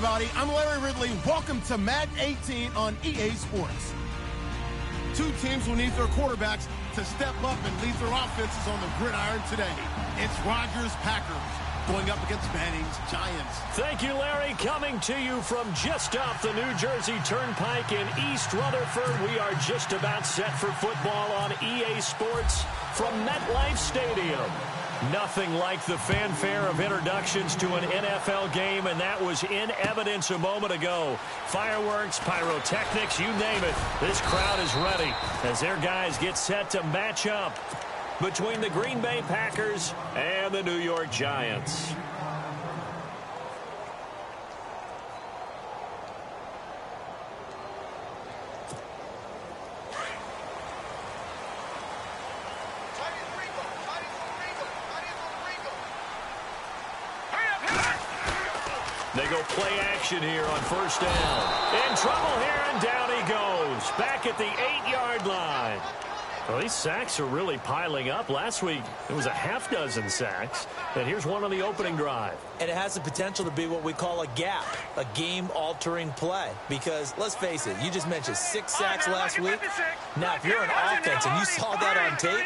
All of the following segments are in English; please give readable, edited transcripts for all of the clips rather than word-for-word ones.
everybody. I'm Larry Ridley. Welcome to Madden 18 on EA Sports. Two teams will need their quarterbacks to step up and lead their offenses on the gridiron today. It's Rodgers-Packers going up against Manning's Giants. Thank you, Larry. Coming to you from just off the New Jersey Turnpike in East Rutherford. We are just about set for football on EA Sports from MetLife Stadium. Nothing like the fanfare of introductions to an NFL game, and that was in evidence a moment ago. Fireworks, pyrotechnics, you name it. This crowd is ready as their guys get set to match up between the Green Bay Packers and the New York Giants. They go play action here on first down. In trouble here, and down he goes. Back at the 8-yard line. Well, these sacks are really piling up. Last week, it was a half dozen sacks. And here's one on the opening drive. And it has the potential to be what we call a gap, a game-altering play. Because, let's face it, you just mentioned 6 sacks last week. Now, if you're an offense and you saw that on tape,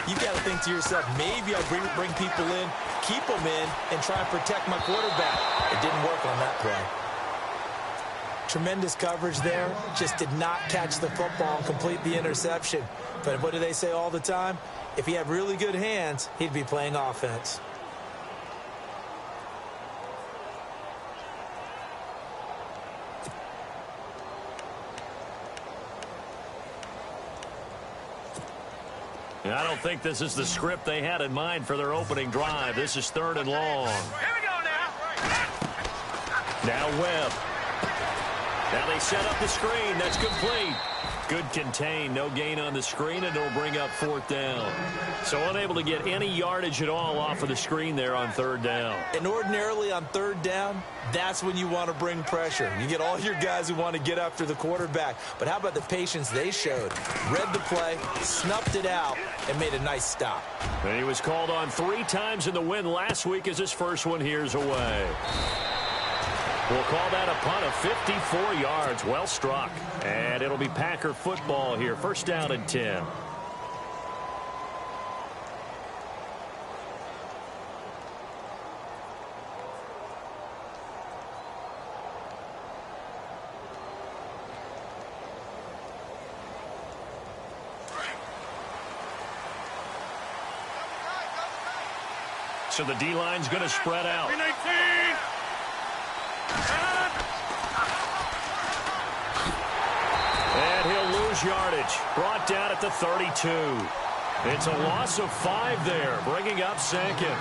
you got to think to yourself, maybe I'll bring people in, keep them in, and try and protect my quarterback. It didn't work on that play. Tremendous coverage there. Just did not catch the football and complete the interception. But what do they say all the time? If he had really good hands, he'd be playing offense. I don't think this is the script they had in mind for their opening drive. This is 3rd and long. Here we go now. Now Webb. Now they set up the screen. That's complete. Good contain. No gain on the screen, and it'll bring up 4th down. So unable to get any yardage at all off of the screen there on 3rd down. And ordinarily on 3rd down, that's when you want to bring pressure. You get all your guys who want to get after the quarterback. But how about the patience they showed? Read the play, snuffed it out, and made a nice stop. And he was called on 3 times in the win last week as his first one here's away. We'll call that a punt of 54 yards. Well struck. And it'll be Packer football here. First down and 10. So the D-line's going to spread out. And he'll lose yardage. Brought down at the 32. It's a loss of 5 there, bringing up 2nd.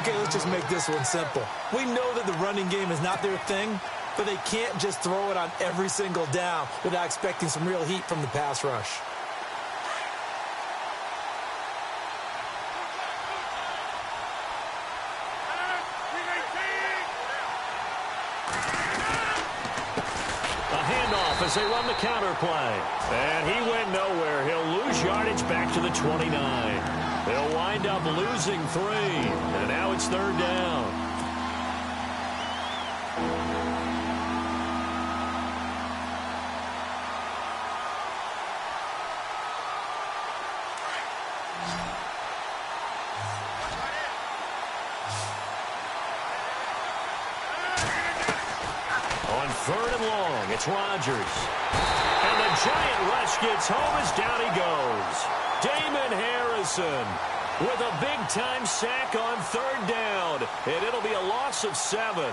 Okay, let's just make this one simple. We know that the running game is not their thing, but they can't just throw it on every single down without expecting some real heat from the pass rush. As they run the counter play. And he went nowhere. He'll lose yardage back to the 29. They'll wind up losing 3. And now it's 3rd down. On 3rd and long, it's Rodgers. And the giant rush gets home as down he goes. Damon Harrison with a big-time sack on 3rd down. And it'll be a loss of 7.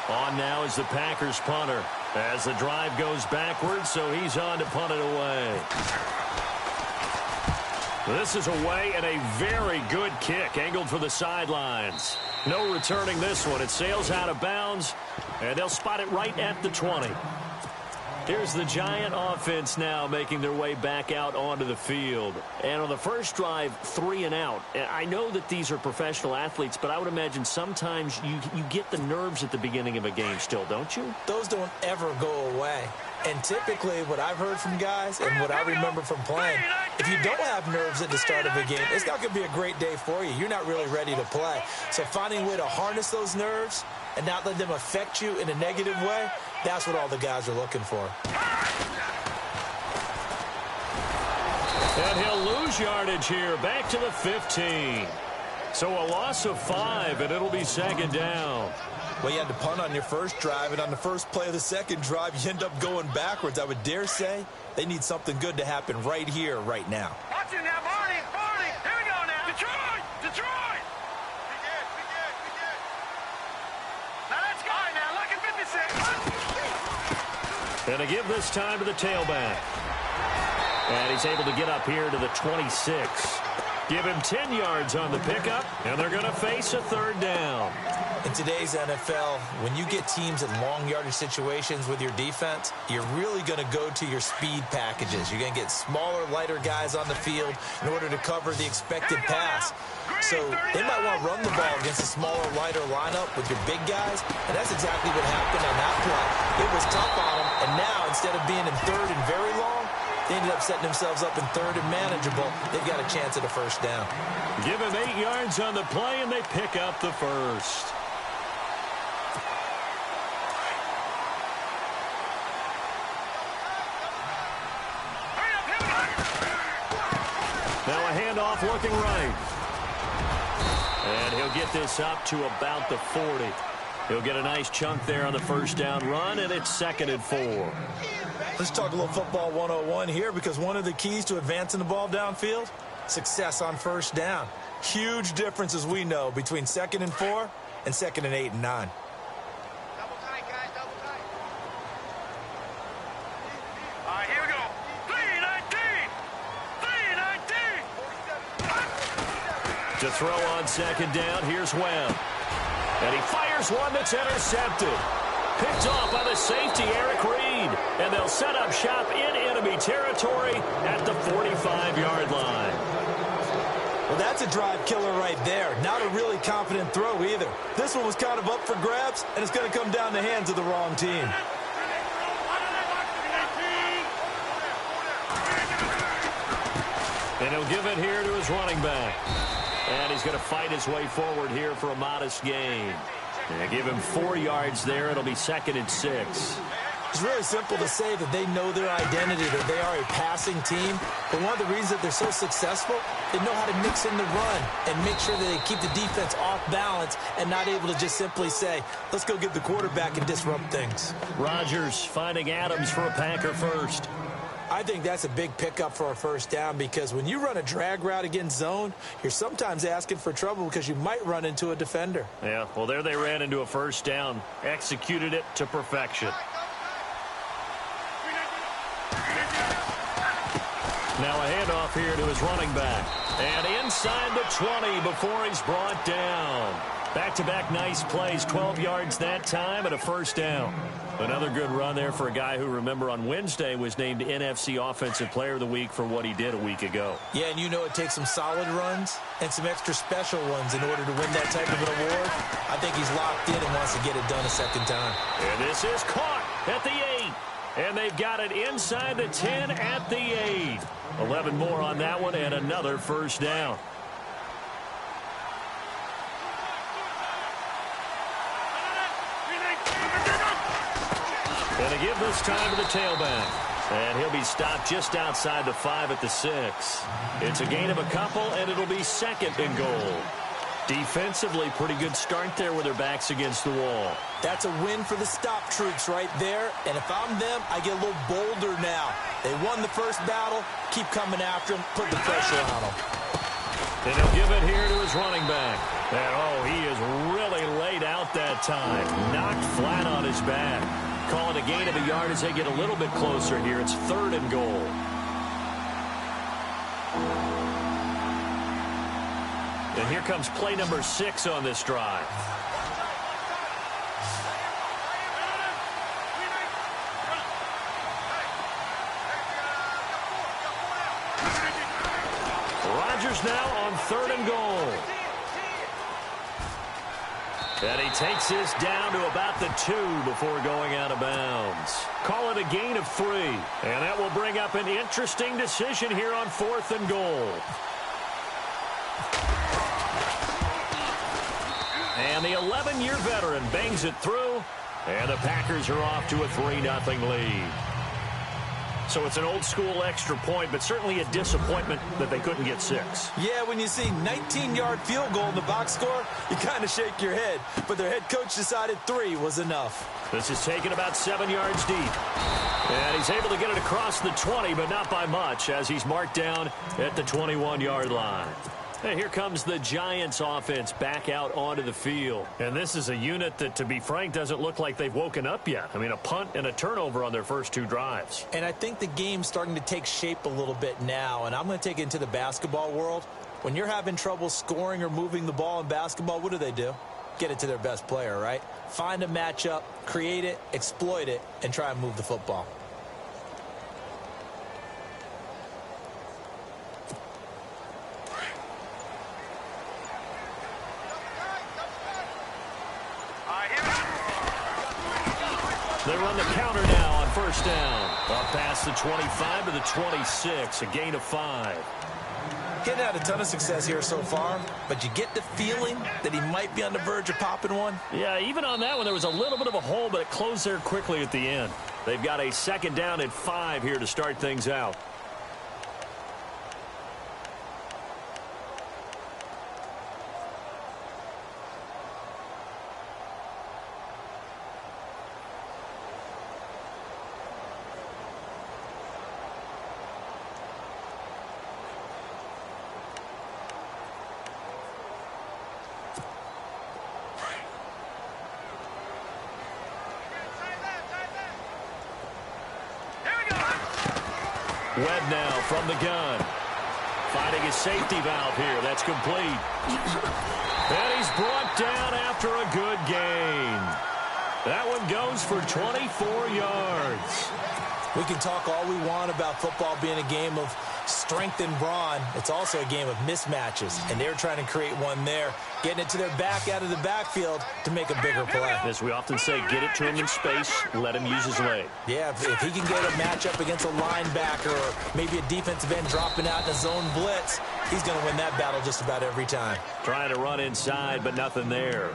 On now is the Packers punter as the drive goes backwards, so he's on to punt it away. This is away and a very good kick angled for the sidelines. No returning this one. It sails out of bounds, and they'll spot it right at the 20. Here's the Giant offense now making their way back out onto the field. And on the first drive, 3 and out. I know that these are professional athletes, but I would imagine sometimes you get the nerves at the beginning of a game still, don't you? Those don't ever go away. And typically what I've heard from guys and what I remember from playing, if you don't have nerves at the start of a game, it's not going to be a great day for you. You're not really ready to play. So finding a way to harness those nerves and not let them affect you in a negative way, that's what all the guys are looking for. And he'll lose yardage here, back to the 15. So a loss of 5, and it'll be second down. Well, you had to punt on your first drive, and on the first play of the second drive, you end up going backwards. I would dare say they need something good to happen right here, right now. Watch it now, Barney. Barney. Here we go now. Detroit. Detroit. Now let's go. All right, now look at 56. And to give this time to the tailback. And he's able to get up here to the 26. Give him 10 yards on the pickup, and they're going to face a third down. In today's NFL, when you get teams in long yardage situations with your defense, you're really going to go to your speed packages. You're going to get smaller, lighter guys on the field in order to cover the expected pass. So they might want to run the ball against a smaller, lighter lineup with your big guys, and that's exactly what happened on that play. It was tough on them, and now instead of being in third and very long, they ended up setting themselves up in third and manageable. They've got a chance at a first down. Give him 8 yards on the play, and they pick up the first. Now a handoff looking right. And he'll get this up to about the 40. He'll get a nice chunk there on the first down run, and it's 2nd and 4. Let's talk a little football 101 here, because one of the keys to advancing the ball downfield, success on first down. Huge difference, as we know, between 2nd and 4 and 2nd and 8 and 9. Double tight, guys. Double tight. All right, here we go. 3-19. 3-19. To throw on second down, here's Webb. And he fires one that's intercepted. Picked off by the safety, Eric Reed. And they'll set up shop in enemy territory at the 45-yard line. Well, that's a drive killer right there. Not a really confident throw either. This one was kind of up for grabs, and it's going to come down the hands of the wrong team. And he'll give it here to his running back. And he's going to fight his way forward here for a modest gain. And give him 4 yards there. It'll be 2nd and 6. It's really simple to say that they know their identity, that they are a passing team. But one of the reasons that they're so successful, they know how to mix in the run and make sure that they keep the defense off balance and not able to just simply say, let's go get the quarterback and disrupt things. Rodgers finding Adams for a Packer first. I think that's a big pickup for a first down, because when you run a drag route against zone, you're sometimes asking for trouble because you might run into a defender. Yeah, well, there they ran into a first down. Executed it to perfection. Now a handoff here to his running back. And inside the 20 before he's brought down. Back-to-back nice plays, 12 yards that time and a first down. Another good run there for a guy who, remember, on Wednesday was named NFC Offensive Player of the Week for what he did a week ago. Yeah, and you know it takes some solid runs and some extra special ones in order to win that type of an award. I think he's locked in and wants to get it done a second time. And this is caught at the 8. And they've got it inside the 10 at the 8. 11 more on that one and another first down. And to give this time to the tailback. And he'll be stopped just outside the 5 at the 6. It's a gain of a couple, and it'll be 2nd and goal. Defensively, pretty good start there with their backs against the wall. That's a win for the stop troops right there. And if I'm them, I get a little bolder now. They won the first battle. Keep coming after them. Put the pressure on them. And he'll give it here to his running back. And, oh, he is really laid out that time. Knocked flat on his back. Call it a gain of a yard as they get a little bit closer here. It's 3rd and goal. And here comes play number 6 on this drive. Rodgers now on 3rd and goal. And he takes this down to about the 2 before going out of bounds. Call it a gain of 3. And that will bring up an interesting decision here on 4th and goal. And the 11-year veteran bangs it through, and the Packers are off to a 3-0 lead. So it's an old-school extra point, but certainly a disappointment that they couldn't get 6. Yeah, when you see 19-yard field goal in the box score, you kind of shake your head. But their head coach decided 3 was enough. This is taken about 7 yards deep. And he's able to get it across the 20, but not by much, as he's marked down at the 21-yard line. And here comes the Giants offense back out onto the field. And this is a unit that, to be frank, doesn't look like they've woken up yet. I mean, a punt and a turnover on their first 2 drives. And I think the game's starting to take shape a little bit now. And I'm going to take it into the basketball world. When you're having trouble scoring or moving the ball in basketball, what do? Get it to their best player, right? Find a matchup, create it, exploit it, and try and move the football. They run the counter now on first down. Up past the 25 to the 26, a gain of 5. Getting had a ton of success here so far, but you get the feeling that he might be on the verge of popping one. Yeah, even on that one, there was a little bit of a hole, but it closed there quickly at the end. They've got a 2nd down and 5 here to start things out. Webb now from the gun. Finding his safety valve here. That's complete. And he's brought down after a good gain. That one goes for 24 yards. We can talk all we want about football being a game of strength and brawn. It's also a game of mismatches, and they're trying to create one there, getting it to their back out of the backfield to make a bigger play. As we often say, get it to him in space, let him use his leg. Yeah, if he can get a matchup against a linebacker or maybe a defensive end dropping out in a zone blitz, he's going to win that battle just about every time. Trying to run inside, but nothing there.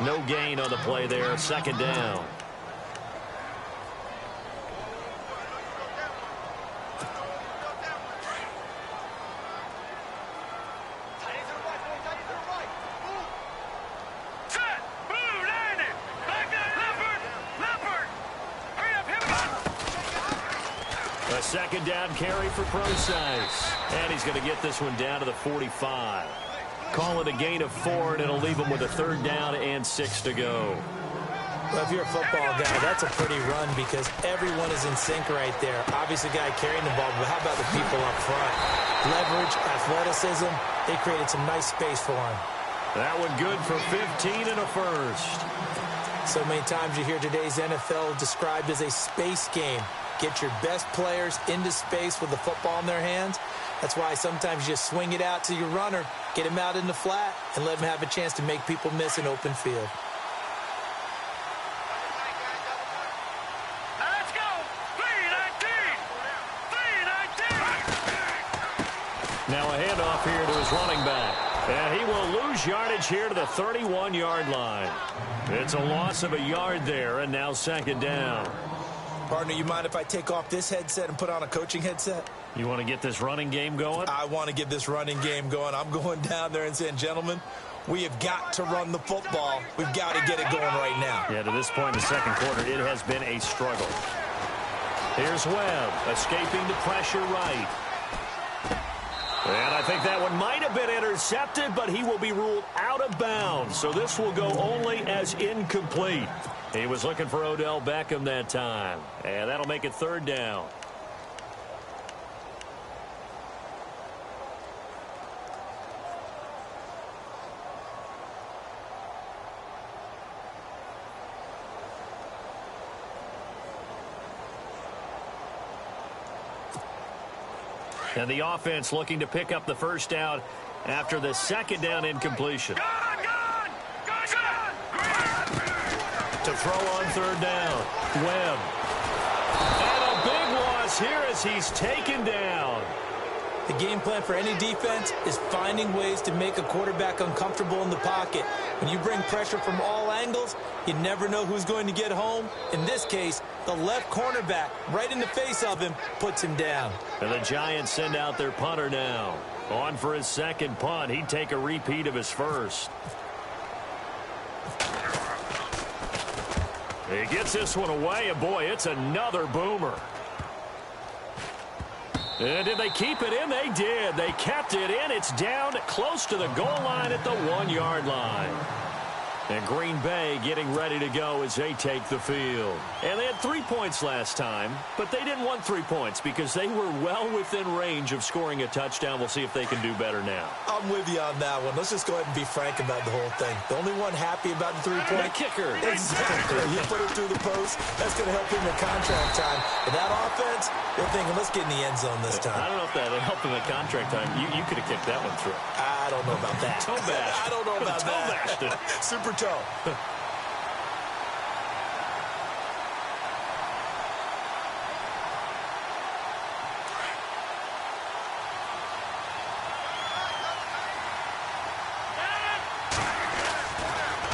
No gain on the play there, 2nd down. A 2nd down carry for Procise. And he's going to get this one down to the 45. Call it a gain of 4, and it'll leave him with a 3rd down and 6 to go. Well, if you're a football guy, that's a pretty run because everyone is in sync right there. Obviously, the guy carrying the ball, but how about the people up front? Leverage, athleticism, they created some nice space for him. That one good for 15 and a first. So many times you hear today's NFL described as a space game. Get your best players into space with the football in their hands. That's why sometimes you just swing it out to your runner, get him out in the flat, and let him have a chance to make people miss an open field. Let's go! 3-19! 3-19! Now a handoff here to his running back. And he will lose yardage here to the 31-yard line. It's a loss of a yard there, and now 2nd down. Partner, you mind if I take off this headset and put on a coaching headset? You want to get this running game going? I want to get this running game going. I'm going down there and saying, gentlemen, we have got to run the football. We've got to get it going right now. Yeah, to this point in the 2nd quarter, it has been a struggle. Here's Webb, escaping the pressure right. And I think that one might have been intercepted, but he will be ruled out of bounds. So this will go only as incomplete. He was looking for Odell Beckham that time. And that'll make it 3rd down. And the offense looking to pick up the 1st down after the 2nd down incompletion. To throw on 3rd down. Webb. And a big loss here as he's taken down. The game plan for any defense is finding ways to make a quarterback uncomfortable in the pocket. When you bring pressure from all angles, you never know who's going to get home. In this case, the left cornerback, right in the face of him, puts him down. And the Giants send out their punter now. On for his second punt. He'd take a repeat of his first. He gets this one away, and boy, it's another boomer. And did they keep it in? They did. They kept it in. It's down close to the goal line at the 1-yard line. And Green Bay getting ready to go as they take the field. And they had 3 points last time, but they didn't want 3 points because they were well within range of scoring a touchdown. We'll see if they can do better now. I'm with you on that one. Let's just go ahead and be frank about the whole thing. The only one happy about the 3-point kicker. Exactly. You put it through the post. That's going to help him in contract time. But that offense, they're thinking, let's get in the end zone this time. I don't know if that helped him in contract time. You could have kicked that one through. I don't know about that. Toe bash. I don't know about toe that. Bashed it. Super toe.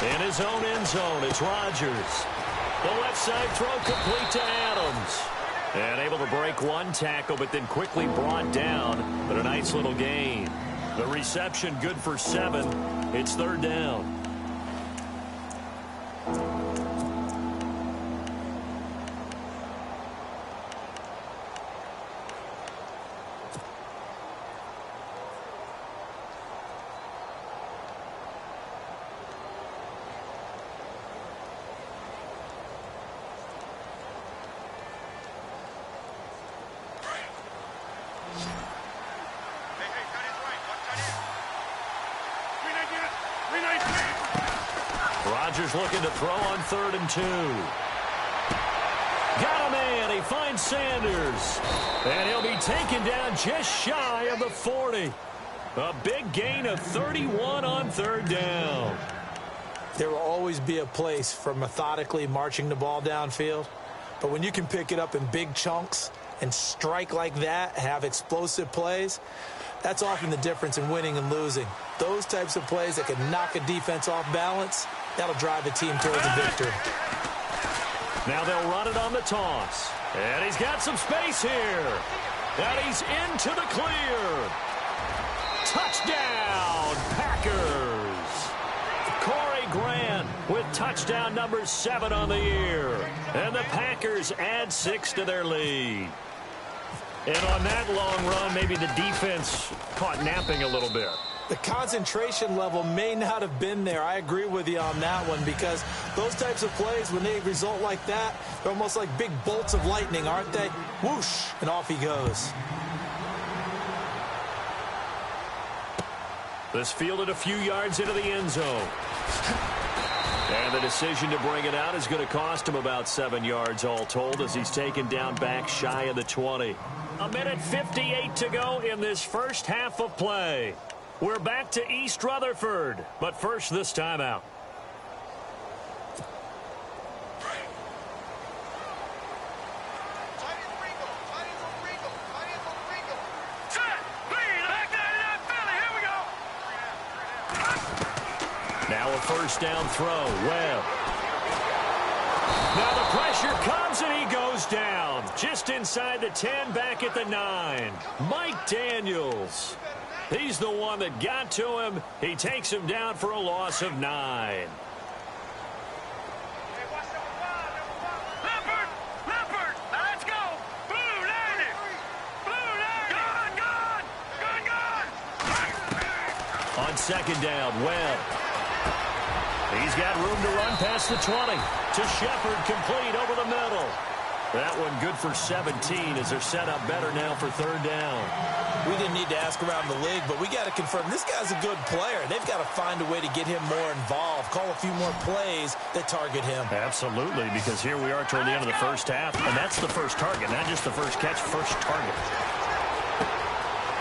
In his own end zone, it's Rodgers. The left side throw complete to Adams. And able to break one tackle, but then quickly brought down. But a nice little gain. The reception good for 7. It's third down. Rodgers looking to throw on 3rd and 2. Got a man. He finds Sanders. And he'll be taken down just shy of the 40. A big gain of 31 on 3rd down. There will always be a place for methodically marching the ball downfield. But when you can pick it up in big chunks and strike like that, have explosive plays, that's often the difference in winning and losing. Those types of plays that can knock a defense off balance, that'll drive a team towards a victory. Now they'll run it on the toss. And he's got some space here. And he's into the clear. Touchdown, Packers. Corey Grant with touchdown number 7 on the year. And the Packers add 6 to their lead. And on that long run, maybe the defense caught napping a little bit. The concentration level may not have been there. I agree with you on that one because those types of plays, when they result like that, they're almost like big bolts of lightning, aren't they? Whoosh, and off he goes. This fielded a few yards into the end zone. And the decision to bring it out is going to cost him about 7 yards all told as he's taken down back shy of the 20. 1:58 to go in this first half of play. We're back to East Rutherford, but first this timeout. Now a first down throw. Webb. Now the pressure comes and he goes down. Just inside the 10, back at the 9. Mike Daniels. He's the one that got to him. He takes him down for a loss of 9. On second down, Webb. He's got room to run past the 20. To Shepard, complete over the middle. That one good for 17 as they're set up better now for third down. We didn't need to ask around the league, but we got to confirm this guy's a good player. They've got to find a way to get him more involved, call a few more plays that target him. Absolutely, because here we are toward the end of the first half, and that's the first target, not just the first catch, first target.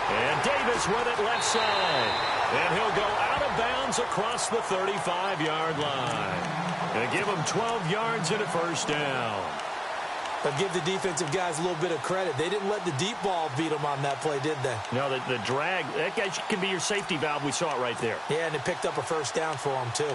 And Davis with it left side. And he'll go out of bounds across the 35-yard line. And give him 12 yards and a first down. But give the defensive guys a little bit of credit. They didn't let the deep ball beat them on that play, did they? No, the drag, that guy can be your safety valve. We saw it right there. Yeah, and it picked up a first down for them, too.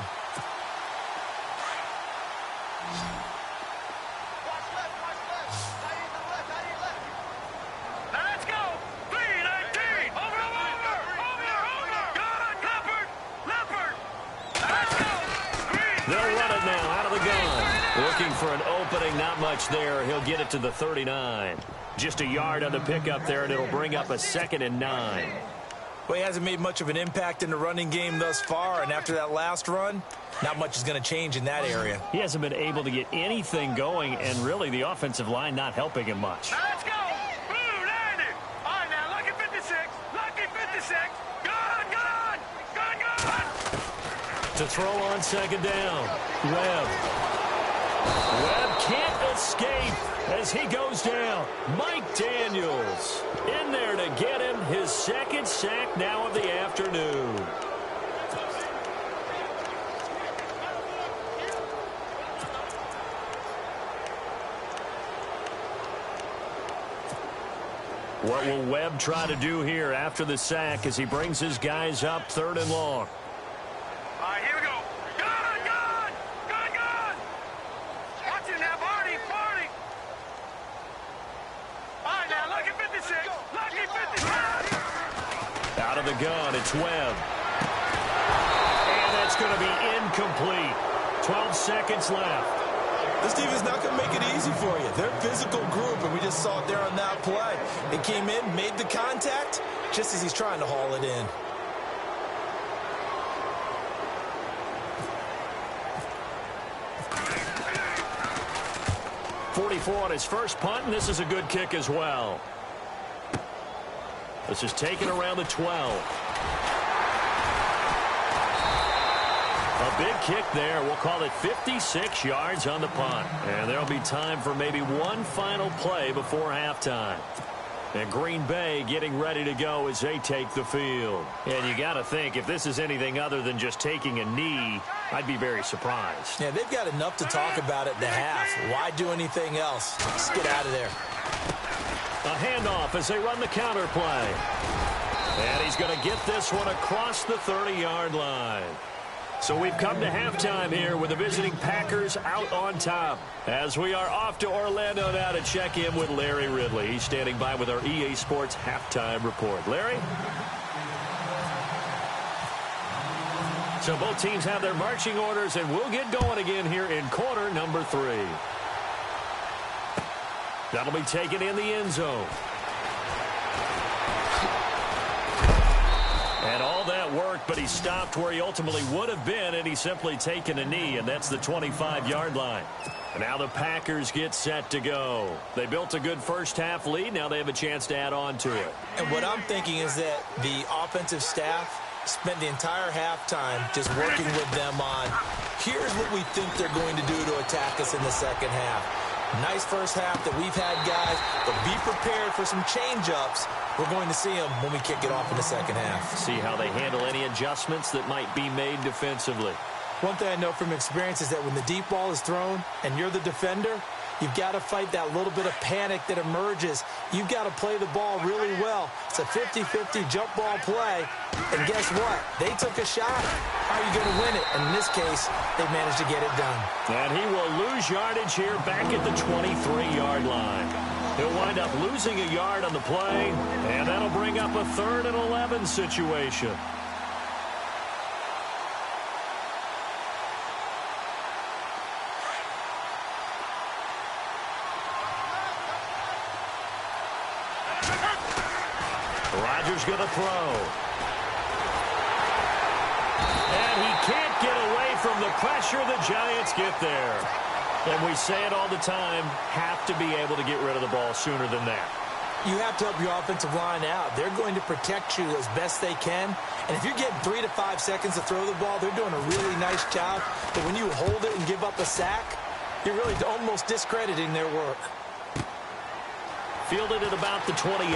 They'll run it now out of the gun. Looking for an opening, not much there. He'll get it to the 39. Just a yard on the pickup there, and it'll bring up a 2nd and 9. Well, he hasn't made much of an impact in the running game thus far, and after that last run, not much is going to change in that area. He hasn't been able to get anything going, and really the offensive line not helping him much. Now let's go. Blue 90. All right, now, lucky 56. Lucky 56. Good. To throw on 2nd down. Webb can't escape as he goes down. Mike Daniels in there to get him his 2nd sack now of the afternoon. What will Webb try to do here after the sack as he brings his guys up 3rd and long? All right, here we go. Good. Watch it now, Barney. All right, now, lucky 56. Lucky 56. Out of the gun, it's Webb. And that's going to be incomplete. 12 seconds left. This team is not going to make it easy for you. They're a physical group, and we just saw it there on that play. They came in, made the contact, just as he's trying to haul it in. .44 on his first punt, and this is a good kick as well. This is taken around the 12. A big kick there. We'll call it 56 yards on the punt. And there'll be time for maybe one final play before halftime. And Green Bay getting ready to go as they take the field. And you got to think, if this is anything other than just taking a knee, I'd be very surprised. Yeah, they've got enough to talk about at the half. Why do anything else? Just get out of there. A handoff as they run the counter play. And he's going to get this one across the 30-yard line. So we've come to halftime here with the visiting Packers out on top. As we are off to Orlando now to check in with Larry Ridley. He's standing by with our EA Sports halftime report. Larry? So both teams have their marching orders, and we'll get going again here in quarter number 3. That'll be taken in the end zone. And all that worked, but he stopped where he ultimately would have been, and he's simply taken a knee, and that's the 25-yard line. And now the Packers get set to go. They built a good first-half lead. Now they have a chance to add on to it. And what I'm thinking is that the offensive staff spent the entire halftime just working with them on, here's what we think they're going to do to attack us in the second half. Nice first half that we've had, guys, but be prepared for some change-ups. We're going to see them when we kick it off in the second half. See how they handle any adjustments that might be made defensively. One thing I know from experience is that when the deep ball is thrown and you're the defender, you've got to fight that little bit of panic that emerges. You've got to play the ball really well. It's a 50-50 jump ball play. And guess what? They took a shot. How are you going to win it? And in this case, they managed to get it done. And he will lose yardage here back at the 23-yard line. He'll wind up losing a yard on the play, and that'll bring up a 3rd and 11 situation. Rodgers going to throw. And he can't get away from the pressure. The Giants get there. And we say it all the time, have to be able to get rid of the ball sooner than that. You have to help your offensive line out. They're going to protect you as best they can. And if you're getting 3 to 5 seconds to throw the ball, they're doing a really nice job. But when you hold it and give up a sack, you're really almost discrediting their work. Fielded at about the 28.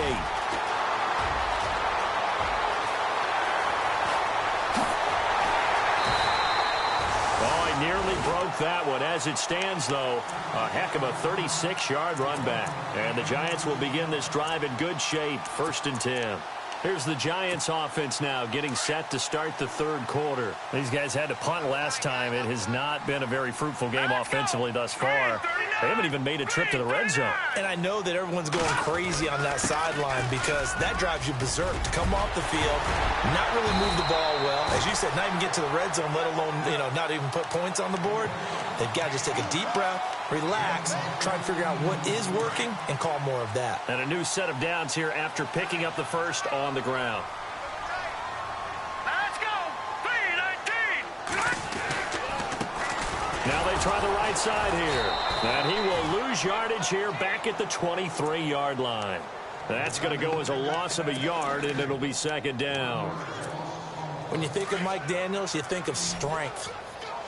Nearly broke like that one. As it stands, though, a heck of a 36-yard run back. And the Giants will begin this drive in good shape, 1st and 10. Here's the Giants offense now getting set to start the third quarter. These guys had to punt last time. It has not been a very fruitful game offensively thus far. They haven't even made a trip to the red zone. And I know that everyone's going crazy on that sideline because that drives you berserk to come off the field, not really move the ball well. As you said, not even get to the red zone, let alone, not even put points on the board. They've got to just take a deep breath, relax, try and figure out what is working, and call more of that. And a new set of downs here after picking up the first on the ground. Let's go! 3-19! Now they try the right side here. And he will lose yardage here back at the 23-yard line. That's going to go as a loss of a yard, and it'll be 2nd down. When you think of Mike Daniels, you think of strength.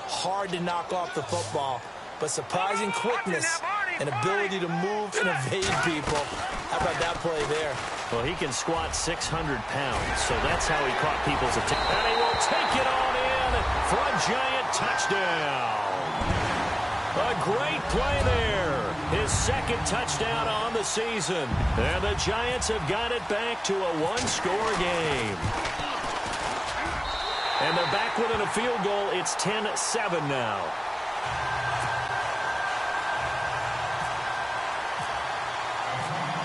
Hard to knock off the football, but surprising quickness and ability to move and evade people. How about that play there? Well, he can squat 600 pounds, so that's how he caught people's attention. And he will take it on in for a giant touchdown. A great play there. His 2nd touchdown on the season. And the Giants have got it back to a one-score game. And they're back within a field goal. It's 10-7 now.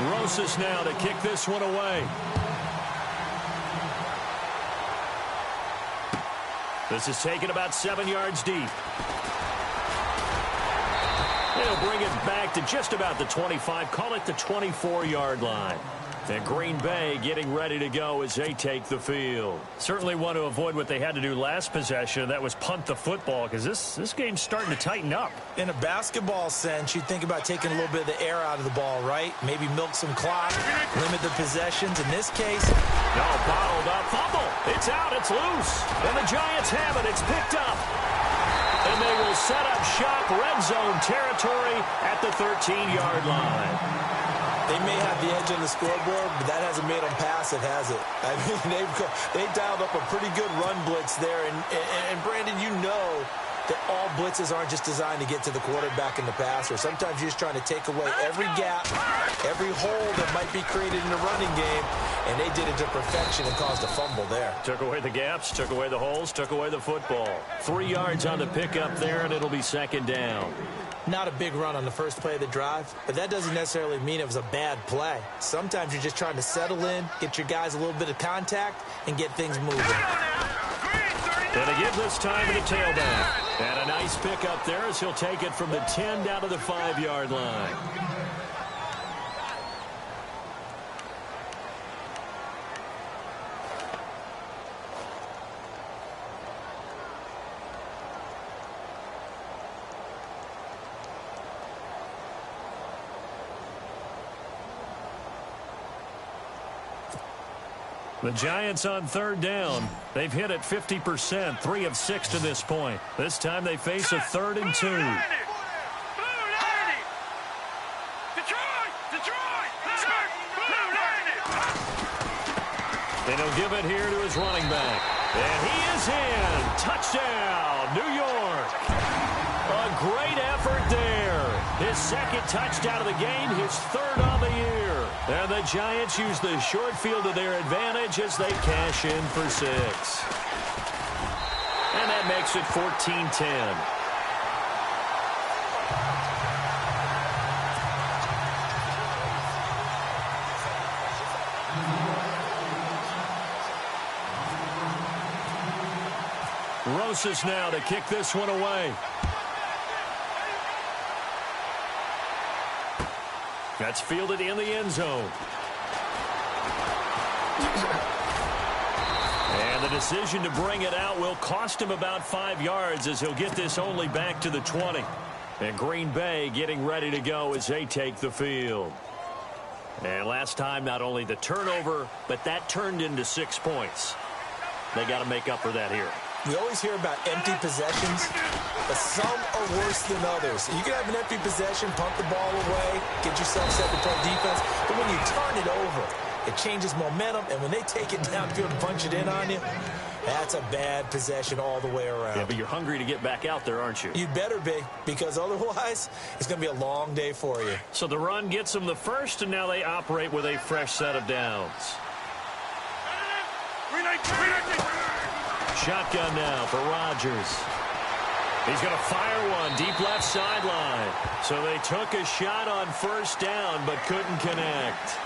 Rosas now to kick this one away. This is taken about 7 yards deep. They'll bring it back to just about the 25, call it the 24-yard line. And Green Bay getting ready to go as they take the field. Certainly want to avoid what they had to do last possession. That was punt the football, because this game's starting to tighten up. In a basketball sense, you think about taking a little bit of the air out of the ball, right? Maybe milk some clock, limit the possessions. In this case, no, bottled up. Fumble. It's out. It's loose. And the Giants have it. It's picked up. And they will set up shop, red zone territory at the 13-yard line. They may have the edge on the scoreboard, but that hasn't made them passive, has it? I mean, they dialed up a pretty good run blitz there. And Brandon, you know that all blitzes aren't just designed to get to the quarterback and the passer. Sometimes you're just trying to take away every gap, every hole that might be created in the running game, and they did it to perfection and caused a fumble there. Took away the gaps, took away the holes, took away the football. 3 yards on the pickup there, and it'll be 2nd down. Not a big run on the first play of the drive, but that doesn't necessarily mean it was a bad play. Sometimes you're just trying to settle in, get your guys a little bit of contact, and get things moving. And to give this time to the tailback. And a nice pickup there as he'll take it from the 10 down to the 5-yard line. The Giants on 3rd down. They've hit it 50%, 3 of 6 to this point. This time they face a 3rd and 2. And he'll give it here to his running back. And he is in. Touchdown, New York. A great effort there. His 2nd touchdown of the game, his 3rd on the year. And the Giants use the short field to their advantage as they cash in for 6. And that makes it 14-10. Rosas now to kick this one away. That's fielded in the end zone. And the decision to bring it out will cost him about 5 yards as he'll get this only back to the 20. And Green Bay getting ready to go as they take the field. And last time, not only the turnover, but that turned into 6 points. They got to make up for that here. We always hear about empty possessions, but some are worse than others. You can have an empty possession, punt the ball away, get yourself set to play defense, but when you turn it over, it changes momentum, and when they take it downfield and punch it in on you, That's a bad possession all the way around. Yeah, but you're hungry to get back out there, aren't you? You'd better be, because otherwise it's going to be a long day for you. So the run gets them the first, and now they operate with a fresh set of downs. Shotgun now for Rodgers. He's going to fire one deep left sideline. So they took a shot on first down, but couldn't connect.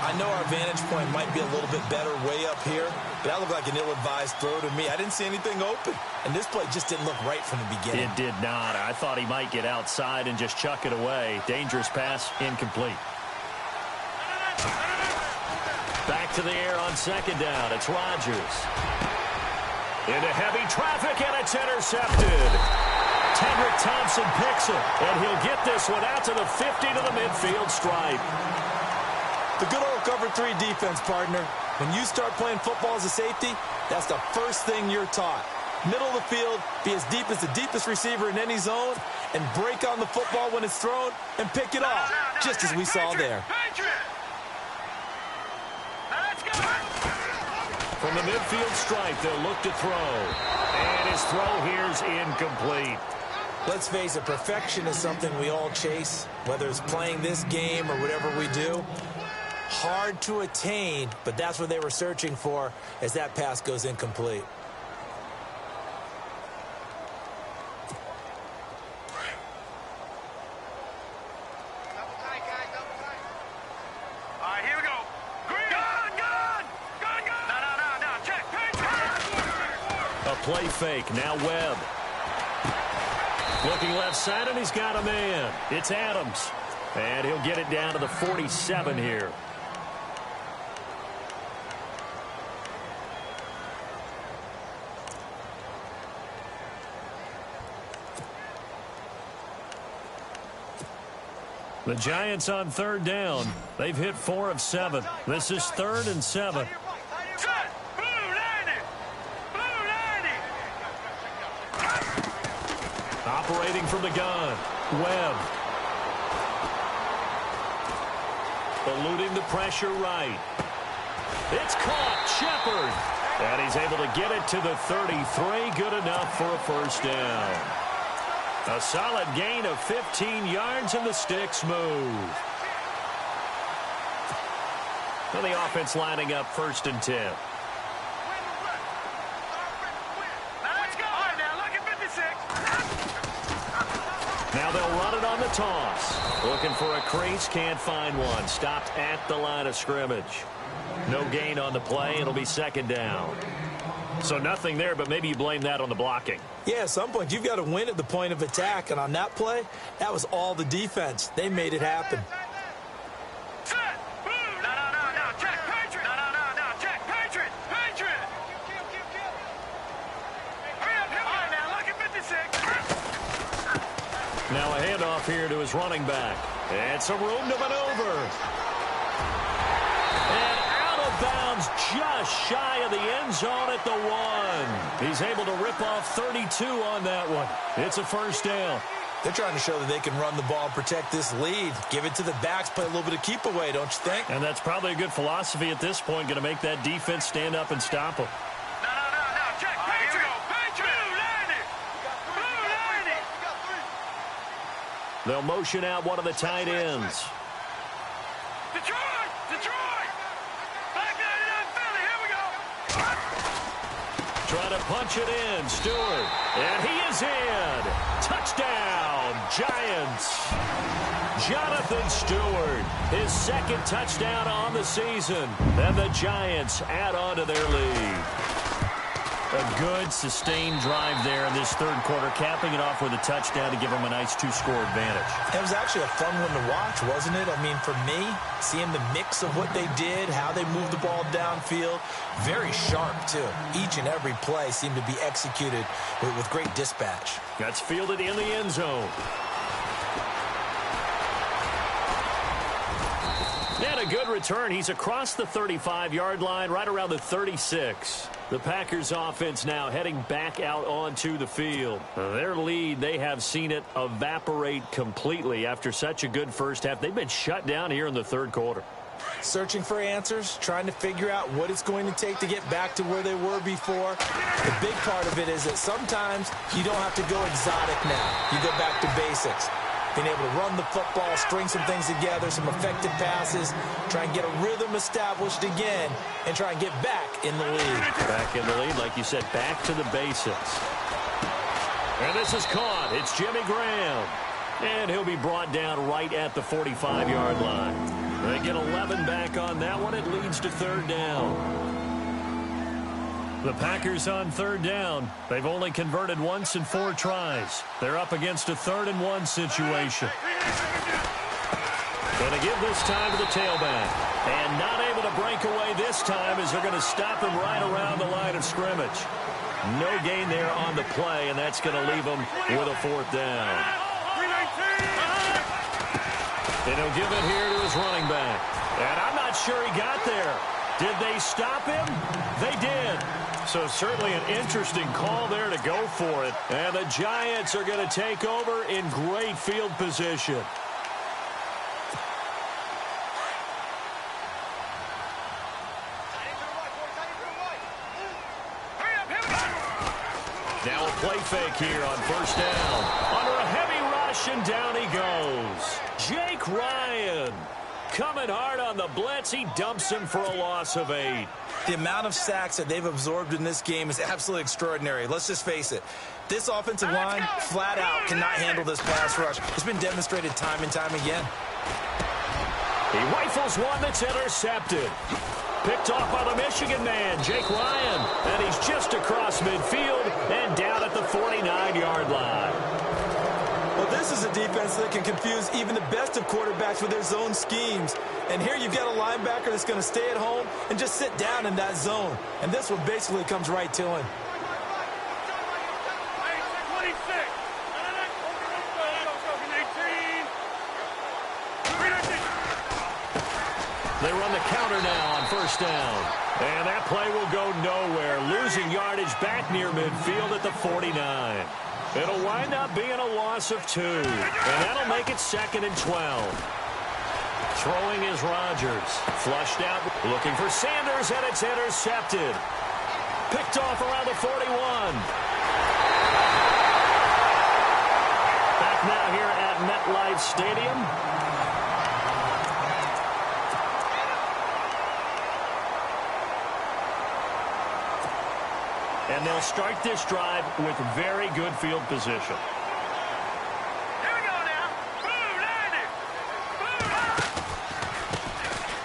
I know our vantage point might be a little bit better way up here, but that looked like an ill-advised throw to me. I didn't see anything open, and this play just didn't look right from the beginning. It did not. I thought he might get outside and just chuck it away. Dangerous pass, incomplete. Back to the air on second down. It's Rodgers. Into heavy traffic, and it's intercepted. Tedrick Thompson picks it, and he'll get this one out to the 50 to the midfield stripe. The good old cover 3 defense, partner. When you start playing football as a safety, that's the first thing you're taught. Middle of the field, be as deep as the deepest receiver in any zone, and break on the football when it's thrown, and pick it off, just as we saw there. From the midfield stripe, they'll look to throw. And his throw here's incomplete. Let's face it, perfection is something we all chase, whether it's playing this game or whatever we do. Hard to attain, but that's what they were searching for as that pass goes incomplete. All right, here we go. Gun. No. Check. A play fake. Now Webb. Looking left side, and he's got a man. It's Adams. And he'll get it down to the 47 here. The Giants on third down. They've hit 4 of 7. This is 3rd and 7. Operating from the gun. Webb. Eluding the pressure right. It's caught. Shepard. And he's able to get it to the 33. Good enough for a first down. A solid gain of 15 yards, and the sticks move. Well, the offense lining up 1st and 10. Now they'll run it on the toss. Looking for a crease, can't find one. Stopped at the line of scrimmage. No gain on the play. It'll be 2nd down. So nothing there, but maybe you blame that on the blocking. Yeah, at some point, you've got to win at the point of attack. And on that play, that was all the defense. They made it happen. Now a handoff here to his running back. And some room to maneuver. And out of bounds just shy of the end zone at the 1. He's able to rip off 32 on that one. It's a first down. They're trying to show that they can run the ball, protect this lead. Give it to the backs, play a little bit of keep away, don't you think? And that's probably a good philosophy at this point, going to make that defense stand up and stop them. Check. They'll motion out one of the tight ends. Detroit! Back in Philly, here we go! Trying to punch it in, Stewart. And he is in. Touchdown, Giants. Jonathan Stewart, his 2nd touchdown on the season. And the Giants add on to their lead. A good, sustained drive there in this 3rd quarter, capping it off with a touchdown to give them a nice 2-score advantage. It was actually a fun one to watch, wasn't it? I mean, for me, seeing the mix of what they did, how they moved the ball downfield, very sharp, too. Each and every play seemed to be executed with great dispatch. That's fielded in the end zone. And a good return. He's across the 35-yard line, right around the 36. The Packers offense now heading back out onto the field. Their lead, they have seen it evaporate completely after such a good first half. They've been shut down here in the 3rd quarter. Searching for answers, trying to figure out what it's going to take to get back to where they were before. The big part of it is that sometimes you don't have to go exotic now. You go back to basics. Being able to run the football, string some things together, some effective passes, try and get a rhythm established again, and try and get back in the lead. Back in the lead, like you said, back to the basics. And this is caught. It's Jimmy Graham. And he'll be brought down right at the 45-yard line. They get 11 back on that one. It leads to third down. The Packers on third down. They've only converted once in 4 tries. They're up against a 3rd and 1 situation. Going to give this time to the tailback. And not able to break away this time as they're going to stop him right around the line of scrimmage. No gain there on the play, and that's going to leave him with a 4th down. And he'll give it here to his running back. And I'm not sure he got there. Did they stop him? They did. So certainly an interesting call there to go for it. And the Giants are going to take over in great field position. Now a play fake here on first down. Under a heavy rush, and down he goes. Jake Ryan coming hard on the blitz. He dumps him for a loss of 8. The amount of sacks that they've absorbed in this game is absolutely extraordinary. Let's just face it. This offensive line, flat out, cannot handle this pass rush. It's been demonstrated time and time again. He rifles one that's intercepted. Picked off by the Michigan man, Jake Ryan. And he's just across midfield and down at the 49-yard line. Well, this is a defense that can confuse even the best of quarterbacks with their zone schemes. And here you've got a linebacker that's going to stay at home and just sit down in that zone. And this one basically comes right to him. They run the counter now on first down. And that play will go nowhere. Losing yardage back near midfield at the 49. It'll wind up being a loss of 2. And that'll make it 2nd and 12. Throwing is Rodgers. Flushed out, looking for Sanders, and it's intercepted. Picked off around the 41. Back now here at MetLife Stadium. And they'll start this drive with very good field position. Here we go now. Boom, landed.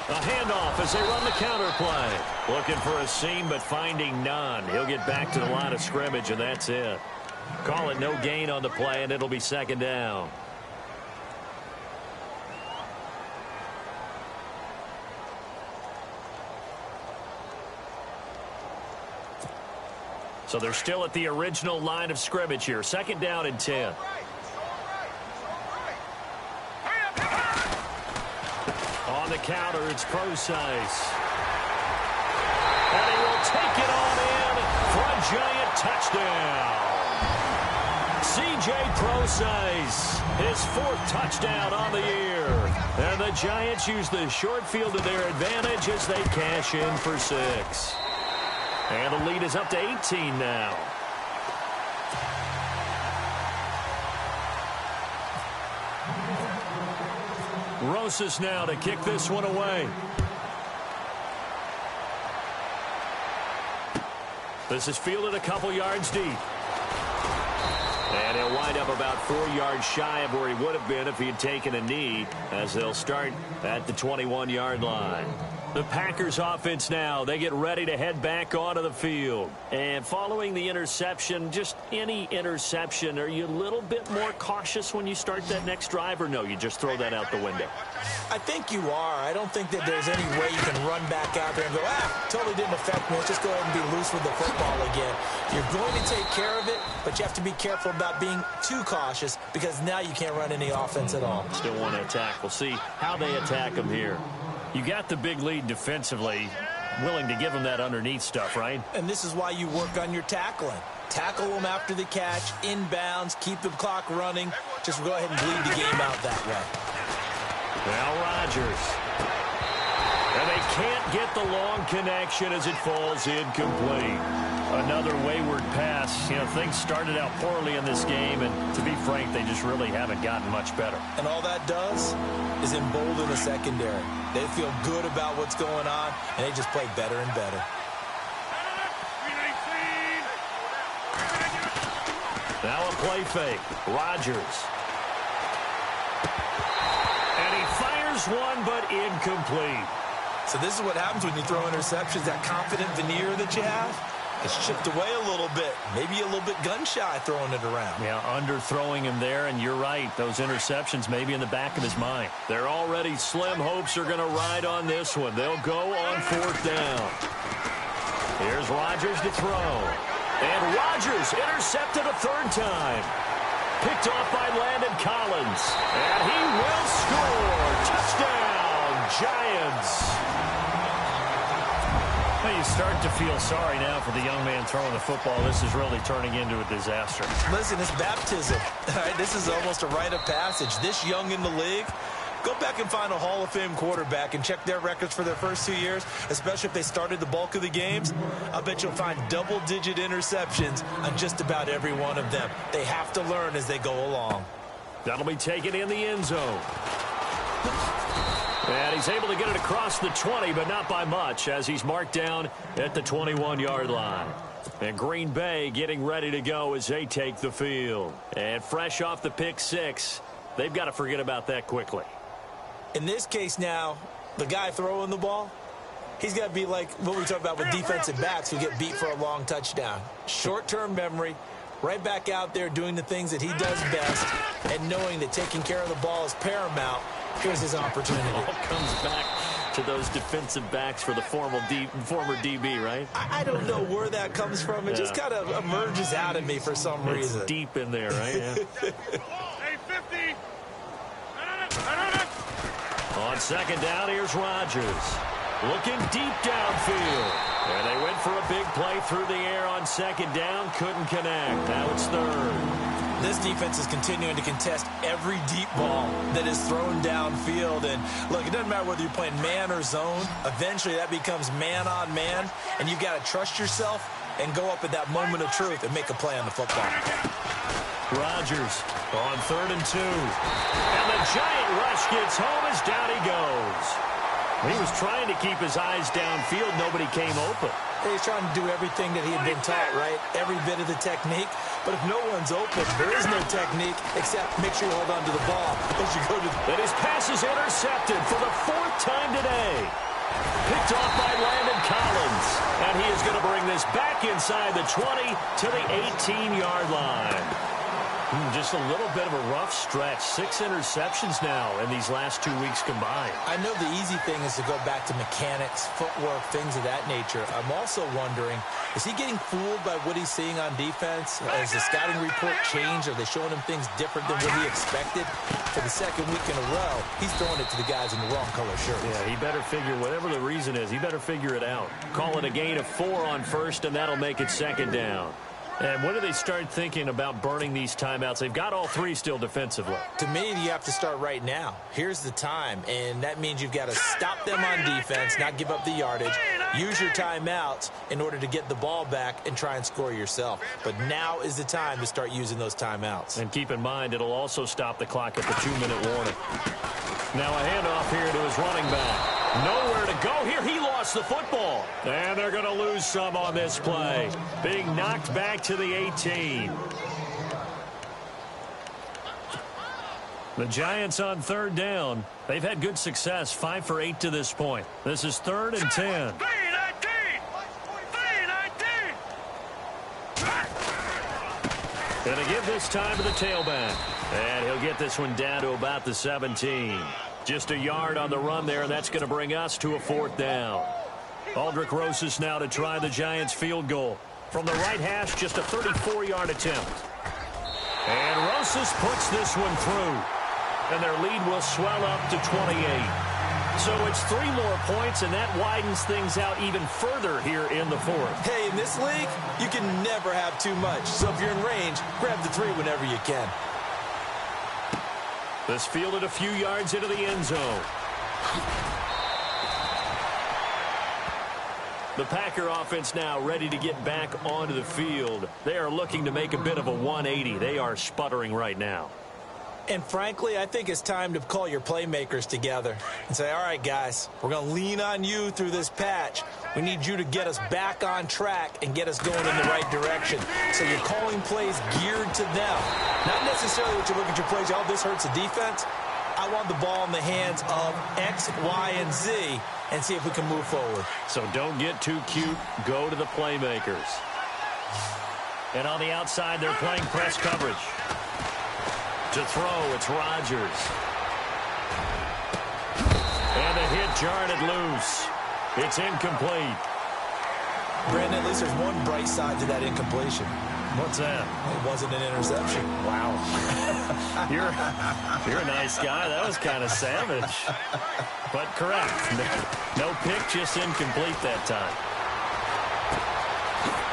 A handoff as they run the counter play. Looking for a seam, but finding none. He'll get back to the line of scrimmage, and that's it. Call it no gain on the play, and it'll be 2nd down. So they're still at the original line of scrimmage here. 2nd down and 10. On the counter, it's Procise. And he will take it on in for a giant touchdown. C.J. Procise, his 4th touchdown on the year. And the Giants use the short field to their advantage as they cash in for 6. And the lead is up to 18 now. Rosas now to kick this one away. This is fielded a couple yards deep. And he'll wind up about 4 yards shy of where he would have been if he had taken a knee, as they'll start at the 21-yard line. The Packers offense now, they get ready to head back onto the field. And following the interception, just any interception, are you a little bit more cautious when you start that next drive, or no, you just throw that out the window? I think you are. I don't think that there's any way you can run back out there and go, totally didn't affect me. Let's just go ahead and be loose with the football again. You're going to take care of it, but you have to be careful about being too cautious because now you can't run any offense at all. Still want to attack. We'll see how they attack them here. You got the big lead defensively, willing to give them that underneath stuff, right? And this is why you work on your tackling. Tackle them after the catch, inbounds, keep the clock running. Just go ahead and bleed the game out that way. Now Rodgers. can't get the long connection as it falls incomplete. Another wayward pass. You know, things started out poorly in this game, and to be frank, they just really haven't gotten much better. And all that does is embolden the secondary. They feel good about what's going on, and they just play better and better. Now a play fake. Rodgers. And he fires one, but incomplete. So this is what happens when you throw interceptions. That confident veneer that you have, it's chipped away a little bit. Maybe a little bit gun-shy throwing it around. Yeah, underthrowing him there, and you're right. Those interceptions may be in the back of his mind. They're already slim hopes are going to ride on this one. They'll go on fourth down. Here's Rodgers to throw. And Rodgers intercepted a third time. Picked off by Landon Collins. And he will score. Touchdown, Giants. Well, you start to feel sorry now for the young man throwing the football. This is really turning into a disaster. Listen, it's baptism. All right, this is almost a rite of passage. This young in the league, go back and find a Hall of Fame quarterback and check their records for their first 2 years, especially if they started the bulk of the games. I bet you'll find double-digit interceptions on just about every one of them. They have to learn as they go along. That'll be taken in the end zone. And he's able to get it across the 20, but not by much, as he's marked down at the 21-yard line. And Green Bay getting ready to go as they take the field. And fresh off the pick six, they've got to forget about that quickly. In this case now, the guy throwing the ball, he's got to be like what we talk about with defensive backs who get beat for a long touchdown. Short-term memory, right back out there doing the things that he does best, and knowing that taking care of the ball is paramount. Here's his opportunity. It all comes back to those defensive backs for the former DB, right? I don't know where that comes from. It just kind of emerges out of me for some reason. It's deep in there, right? Yeah. On second down, here's Rodgers. Looking deep downfield. And they went for a big play through the air on second down. Couldn't connect. Now it's third. This defense is continuing to contest every deep ball that is thrown downfield. And, look, it doesn't matter whether you're playing man or zone. Eventually, that becomes man on man. And you've got to trust yourself and go up at that moment of truth and make a play on the football. Rodgers on 3rd and 2. And the giant rush gets home as down he goes. He was trying to keep his eyes downfield. Nobody came open. He's trying to do everything that he had been taught, right? Every bit of the technique. But if no one's open, there is no technique except make sure you hold on to the ball as you go to the... And his pass is intercepted for the 4th time today. Picked off by Landon Collins. And he is going to bring this back inside the 20 to the 18-yard line. Just a little bit of a rough stretch. 6 interceptions now in these last 2 weeks combined. I know the easy thing is to go back to mechanics, footwork, things of that nature. I'm also wondering, is he getting fooled by what he's seeing on defense? Has the scouting report changed? Are they showing him things different than what he expected? For the second week in a row, he's throwing it to the guys in the wrong color shirts. Yeah, he better figure, whatever the reason is, he better figure it out. Call it a gain of 4 on first, and that'll make it second down. And when do they start thinking about burning these timeouts? They've got all 3 still defensively. To me, you have to start right now. Here's the time, and that means you've got to stop them on defense, not give up the yardage, use your timeouts in order to get the ball back and try and score yourself. But now is the time to start using those timeouts. And keep in mind, it'll also stop the clock at the 2-minute warning. Now a handoff here to his running back. Nowhere to go here. He lost the football. And they're going to lose some on this play. Being knocked back to the 18. The Giants on 3rd down. They've had good success, 5 for 8 to this point. This is 3rd and 10. Going to give this time to the tailback. And he'll get this one down to about the 17. Just a yard on the run there, and that's going to bring us to a 4th down. Drehuss now to try the Giants field goal. From the right hash, just a 34-yard attempt. And Rosas puts this one through. And their lead will swell up to 28. So it's 3 more points, and that widens things out even further here in the 4th. Hey, in this league, you can never have too much. So if you're in range, grab the 3 whenever you can. This fielded a few yards into the end zone. The Packer offense now ready to get back onto the field. They are looking to make a bit of a 180. They are sputtering right now. And frankly, I think it's time to call your playmakers together and say, all right, guys, we're going to lean on you through this patch. We need you to get us back on track and get us going in the right direction. So you're calling plays geared to them. Not necessarily what you look at your plays, oh, this hurts the defense. I want the ball in the hands of X, Y, and Z and see if we can move forward. So don't get too cute. Go to the playmakers. And on the outside, they're playing press coverage. To throw, it's Rodgers. And the hit jarred it loose. It's incomplete. Brandon, at least there's one bright side to that incompletion. What's that? It wasn't an interception. Wow. You're a nice guy. That was kind of savage. But correct. No pick, just incomplete that time.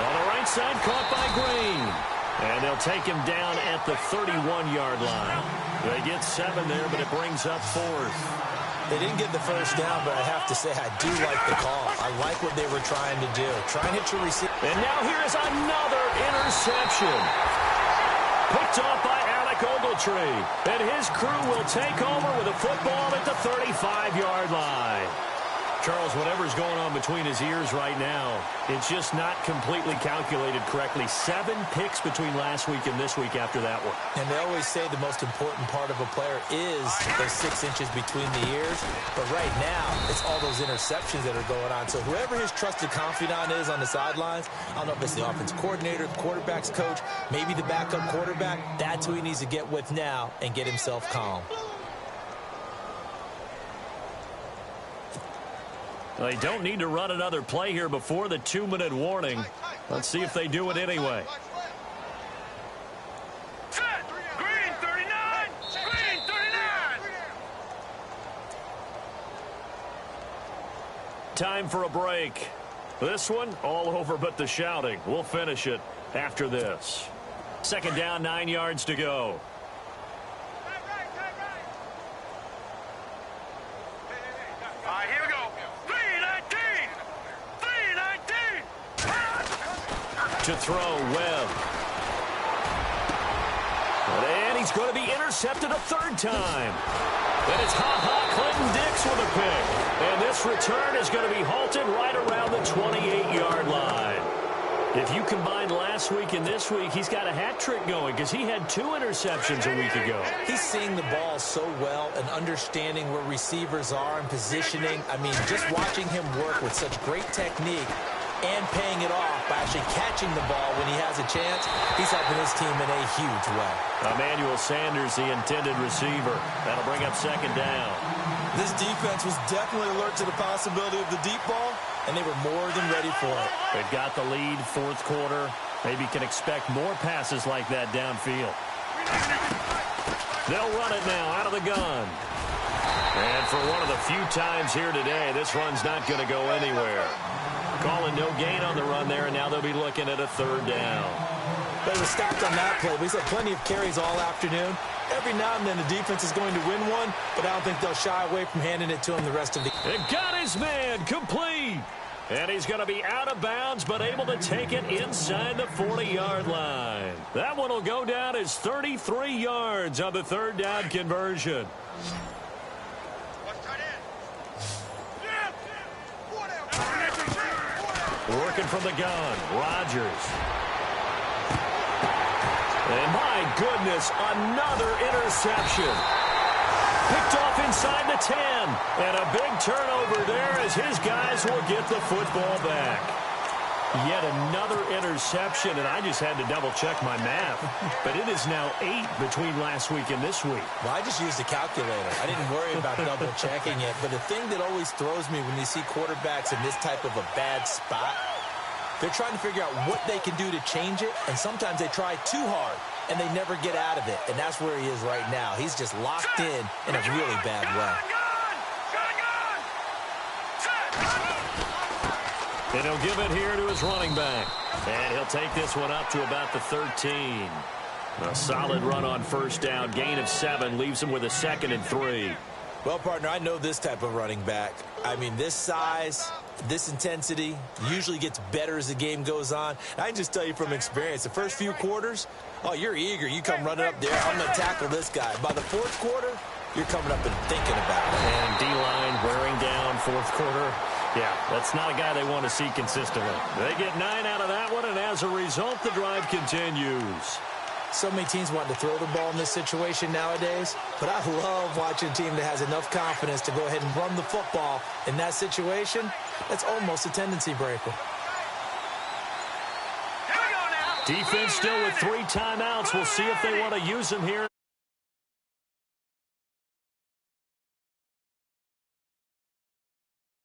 On the right side, caught by Green. And they'll take him down at the 31-yard line. They get 7 there, but it brings up 4th. They didn't get the first down, but I have to say I do like the call. I like what they were trying to do. Try and hit your receiver. And now here is another interception. Picked off by Alec Ogletree. And his crew will take over with a football at the 35-yard line. Charles, whatever's going on between his ears right now, it's just not completely calculated correctly. 7 picks between last week and this week after that one. And they always say the most important part of a player is those 6 inches between the ears. But right now, it's all those interceptions that are going on. So whoever his trusted confidant is on the sidelines, I don't know if it's the offense coordinator, the quarterback's coach, maybe the backup quarterback, that's who he needs to get with now and get himself calm. They don't need to run another play here before the 2-minute warning. Let's see if they do it anyway. Set. Green 39. Green 39. Time for a break. This one, all over but the shouting. We'll finish it after this. 2nd down, 9 yards to go. All right, here we go. 319. 319. To throw, Webb. And he's going to be intercepted a 3rd time. And it's Clinton Dix with a pick. And this return is going to be halted right around the 28-yard line. If you combine last week and this week, he's got a hat trick going because he had 2 interceptions a week ago. He's seeing the ball so well and understanding where receivers are and positioning. I mean, just watching him work with such great technique and paying it off by actually catching the ball when he has a chance, he's helping his team in a huge way. Emmanuel Sanders, the intended receiver. That'll bring up 2nd down. This defense was definitely alert to the possibility of the deep ball, and they were more than ready for it. They've got the lead, 4th quarter. Maybe can expect more passes like that downfield. They'll run it now out of the gun. And for one of the few times here today, this run's not going to go anywhere. Calling no gain on the run there, and now they'll be looking at a 3rd down. They were stopped on that play. We saw plenty of carries all afternoon. Every now and then the defense is going to win one, but I don't think they'll shy away from handing it to him the rest of the game. They've got his man complete. And he's going to be out of bounds, but able to take it inside the 40-yard line. That one will go down as 33 yards on the 3rd down conversion. Working from the gun, Rodgers. And my goodness, another interception. Picked off inside the 10. And a big turnover there as his guys will get the football back. Yet another interception, and I just had to double-check my math. But it is now 8 between last week and this week. Well, I just used a calculator. I didn't worry about double-checking it. But the thing that always throws me when you see quarterbacks in this type of a bad spot, they're trying to figure out what they can do to change it, and sometimes they try too hard, and they never get out of it. And that's where he is right now. He's just locked in a really bad way. And he'll give it here to his running back. And he'll take this one up to about the 13. A solid run on 1st down. Gain of 7 leaves him with a 2nd and 3. Well, partner, I know this type of running back. I mean, this size, this intensity usually gets better as the game goes on. I can just tell you from experience, the first few quarters, oh, you're eager. You come running up there, I'm going to tackle this guy. By the fourth quarter, you're coming up and thinking about it. And D-line wearing down fourth quarter. Yeah, that's not a guy they want to see consistently. They get 9 out of that one, and as a result, the drive continues. So many teams want to throw the ball in this situation nowadays, but I love watching a team that has enough confidence to go ahead and run the football in that situation. That's almost a tendency breaker. Defense still with 3 timeouts. We'll see if they want to use them here.